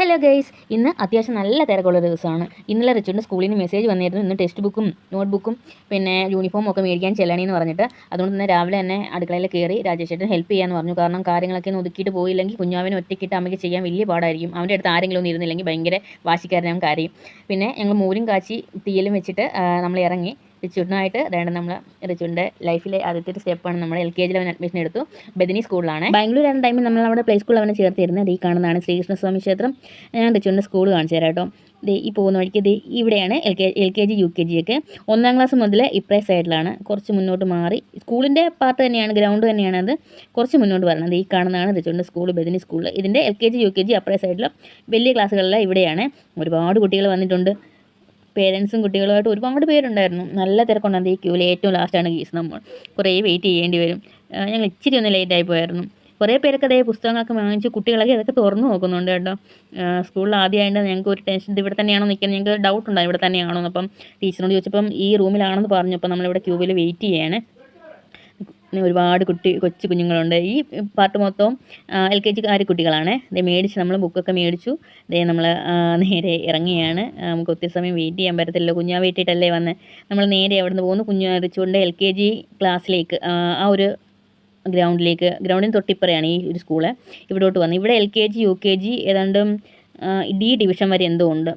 Hello guys, ഇന്ന് അത്യാവശ്യം നല്ല തിരക്കുള്ള ദിവസമാണ്. ഇന്നലെ റിച്ചുവിൻ്റെ സ്കൂളിൽ നിന്ന് മെസ്സേജ് വന്നിരുന്നു, ഇന്ന് ടെക്സ്റ്റ് ബുക്കും നോട്ട്ബുക്കും പിന്നെ യൂണിഫോമും ഒക്കെ മേടിക്കാൻ ചെല്ലണമെന്ന് പറഞ്ഞിട്ട്. അതുകൊണ്ട് തന്നെ രാവിലെ തന്നെ അടുക്കളയിൽ കയറി രാജേഷേട്ടൻ ഹെൽപ്പ് ചെയ്യാമെന്ന് പറഞ്ഞു. കാരണം കാര്യങ്ങളൊക്കെ ഒന്ന് ഒതുക്കിയിട്ട് പോയില്ലെങ്കിൽ കുഞ്ഞാവിനെ ഒറ്റയ്ക്കിട്ട് അമ്മയ്ക്ക് ചെയ്യാൻ വലിയ പാടായിരിക്കും. അവൻ്റെ അടുത്ത് ആരെങ്കിലും ഒന്നും ഇരുന്നില്ലെങ്കിൽ ഭയങ്കര വാശിക്കാരനും കാര്യം. പിന്നെ ഞങ്ങൾ മോരും കാച്ചി തീയിലും വെച്ചിട്ട് നമ്മൾ ഇറങ്ങി. റിച്ചുവിനായിട്ട് വേണ്ട നമ്മൾ റിച്ചുവിൻ്റെ ലൈഫിലെ ആദ്യത്തെ ഒരു സ്റ്റെപ്പാണ്. നമ്മൾ LKG അവൻ അഡ്മിഷൻ എടുത്തു. ബദിനി സ്കൂളിലാണ്. ബാംഗ്ലൂർ ആയിരുന്ന ടൈമിൽ നമ്മൾ അവിടെ പ്ലേ സ്കൂളിൽ അവനെ ചേർത്തിരുന്നത്. ഈ കാണുന്നതാണ് ശ്രീകൃഷ്ണസ്വാമി ക്ഷേത്രം. ഞാൻ റിച്ചുവിൻ്റെ സ്കൂൾ കാണിച്ചു തരാം കേട്ടോ. ഈ പോകുന്ന വഴിക്ക് ഇവിടെയാണ് LKG UKG ഒക്കെ. 1ാം ക്ലാസ് മുതൽ ഇപ്പറേ സൈഡിലാണ്. കുറച്ച് മുന്നോട്ട് മാറി സ്കൂളിൻ്റെ പാർട്ട് തന്നെയാണ്, ഗ്രൗണ്ട് തന്നെയാണ്. അത് കുറച്ച് മുന്നോട്ട് വരണം. ഈ കാണുന്നതാണ് റിച്ചുവിൻ്റെ സ്കൂൾ, ബദിനി സ്കൂൾ. ഇതിൻ്റെ LKG UKG അപ്പറേ സൈഡിൽ വലിയ ക്ലാസ്സുകളിലെ ഇവിടെയാണ്. ഒരുപാട് കുട്ടികൾ വന്നിട്ടുണ്ട്. പേരൻസും കുട്ടികളുമായിട്ട് ഒരുപാട് പേരുണ്ടായിരുന്നു. നല്ല തിരക്കുണ്ടായിരുന്നു. ഈ ക്യൂവിൽ ഏറ്റവും ലാസ്റ്റാണ് ഗീസ്. നമ്മൾ കുറേ വെയിറ്റ് ചെയ്യേണ്ടി വരും. ഞങ്ങൾ ഇച്ചിരി ഒന്ന് ലേറ്റായി പോയായിരുന്നു. കുറേ പേരൊക്കെ അതേ പുസ്തകങ്ങളൊക്കെ വാങ്ങിച്ച് കുട്ടികളൊക്കെ ഇതൊക്കെ തുറന്നു നോക്കുന്നുണ്ട് കേട്ടോ. സ്കൂളിൽ ആദ്യമായിട്ട് ഞങ്ങൾക്ക് ഒരു ടെൻഷൻ, ഇവിടെ തന്നെയാണോ നിൽക്കുന്നത്, ഞങ്ങൾക്ക് ഡൗട്ട് ഉണ്ടായി ഇവിടെ തന്നെയാണോ. അപ്പം ടീച്ചറിനോട് ചോദിച്ചപ്പം ഈ റൂമിലാണെന്ന് പറഞ്ഞു. അപ്പം നമ്മളിവിടെ ക്യൂവിൽ വെയിറ്റ് ചെയ്യാണ്. ഒരുപാട് കൊച്ചു കുഞ്ഞുങ്ങളുണ്ട്. ഈ പാർട്ട് മൊത്തവും LKG കുട്ടികളാണ്. മേടിച്ച് നമ്മൾ ബുക്കൊക്കെ മേടിച്ചു. നമ്മൾ നേരെ ഇറങ്ങിയാണ്. നമുക്ക് ഒത്തിരി സമയം വെയിറ്റ് ചെയ്യാൻ പറ്റത്തില്ല. കുഞ്ഞാ വീട്ടിട്ടല്ലേ വന്ന്. നമ്മൾ നേരെ അവിടെ നിന്ന് പോകുന്നു. കുഞ്ഞു റിച്ചുകൊണ്ട് LKG ക്ലാസ്സിലേക്ക്, ആ ഒരു ഗ്രൗണ്ടിന് തൊട്ടിപ്പറയാണ് ഈ ഒരു സ്കൂള്. ഇവിടോട്ട് വന്നു. ഇവിടെ LKG UKG ഏതാണ്ട് D ഡിവിഷൻ വരെ എന്തോ ഉണ്ട്.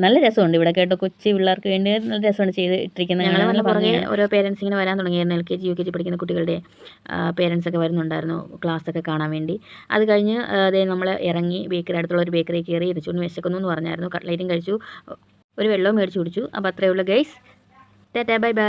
നല്ല രസമുണ്ട് ഇവിടെ കേട്ടോ. കൊച്ചു പിള്ളേർക്ക് വേണ്ടി നല്ല രസമാണ് ചെയ്തിട്ടിരിക്കുന്നത്. ഞങ്ങൾ പുറകെ ഓരോ പേരൻസ് ഇങ്ങനെ വരാൻ തുടങ്ങിയായിരുന്നു. LKG UKG പഠിക്കുന്ന കുട്ടികളുടെ പേരൻസൊക്കെ വരുന്നുണ്ടായിരുന്നു ക്ലാസ്സൊക്കെ കാണാൻ വേണ്ടി. അത് കഴിഞ്ഞ് നമ്മൾ ഇറങ്ങി ബേക്കറി, അടുത്തുള്ള ഒരു ബേക്കറി കയറി. റിച്ചുവിന് വിശക്കുന്നു എന്ന് പറഞ്ഞായിരുന്നു. കട്ട്ലേറ്റും കഴിച്ചു, ഒരു വെള്ളവും മേടിച്ച് കുടിച്ചു. അപ്പോൾ അത്രയേ ഉള്ളൂ ഗൈസ്. Tata, bye bye.